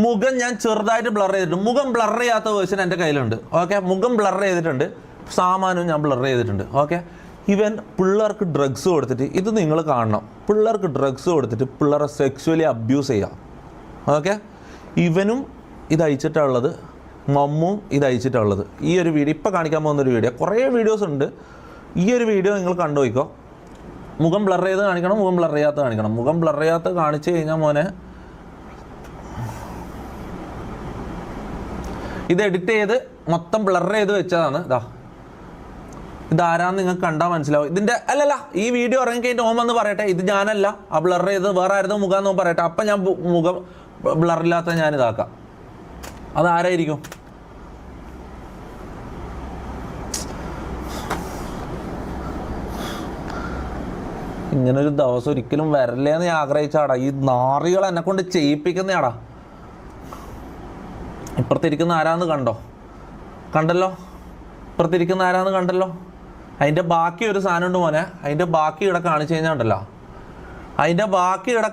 മുഖം ഞാൻ ചെറുതായിട്ട് ബ്ലർ ചെയ്തിട്ടുണ്ട്. മുഖം ബ്ലർ ചെയ്യാത്ത വേർഷൻ എൻ്റെ കയ്യിലുണ്ട്. ഓക്കെ, മുഖം ബ്ലർ ചെയ്തിട്ടുണ്ട്, സാമാനവും ഞാൻ ബ്ലർ ചെയ്തിട്ടുണ്ട്. ഓക്കെ, ഇവൻ പിള്ളേർക്ക് ഡ്രഗ്സ് കൊടുത്തിട്ട്, ഇത് നിങ്ങൾ കാണണം, പിള്ളേർക്ക് ഡ്രഗ്സ് കൊടുത്തിട്ട് പിള്ളേരെ സെക്സ്വലി അബ്യൂസ് ചെയ്യാം. ഓക്കെ, ഇവനും ഇത് അയച്ചിട്ടുള്ളത്, മമ്മും ഇത് അയച്ചിട്ടുള്ളത്. ഈ ഒരു വീഡിയോ ഇപ്പോൾ കാണിക്കാൻ പോകുന്നൊരു വീഡിയോ, കുറേ വീഡിയോസ് ഉണ്ട്. ഈ ഒരു വീഡിയോ നിങ്ങൾ കണ്ടുപോയിക്കോ. മുഖം ബ്ലർ ചെയ്ത് കാണിക്കണം, മുഖം ബ്ലർ ചെയ്യാത്ത കാണിക്കണം. മുഖം ബ്ലർ ചെയ്യാത്ത കാണിച്ചു കഴിഞ്ഞാൽ മോനെ ഇത് എഡിറ്റ് ചെയ്ത് മൊത്തം ബ്ലർ ചെയ്ത് വെച്ചതാണ്. ഇതാരാന്ന് നിങ്ങൾക്ക് കണ്ടാൽ മനസ്സിലാവും. ഇതിൻ്റെ അല്ലല്ല, ഈ വീഡിയോ ഇറങ്ങിക്കഴിഞ്ഞിട്ട് ഓം എന്ന് പറയട്ടെ ഇത് ഞാനല്ല, ആ ബ്ലർ ചെയ്ത് വേറെ ആയിരുന്നു മുഖം എന്ന് പറയട്ടെ. അപ്പം ഞാൻ മുഖം ബ്ലറില്ലാത്ത ഞാൻ ഇതാക്കാം. അതാരായിരിക്കും? ഇങ്ങനൊരു ദിവസം ഒരിക്കലും വരല്ലേന്ന് ഞാൻ ആഗ്രഹിച്ചാടാ. ഈ നാറികൾ എന്നെ കൊണ്ട് ചെയ്യിപ്പിക്കുന്നയാടാ. ഇപ്പുറത്തിരിക്കുന്ന ആരാന്ന് കണ്ടല്ലോ, ഇപ്പുറത്തിരിക്കുന്ന ആരാന്ന് കണ്ടല്ലോ. അതിൻ്റെ ബാക്കി ഒരു സാധനം ഉണ്ട് മോനെ, അതിൻ്റെ ബാക്കി ഇവിടെ കാണിച്ചു കഴിഞ്ഞാൽ ഉണ്ടല്ലോ, അതിൻ്റെ ബാക്കി ഇവിടെ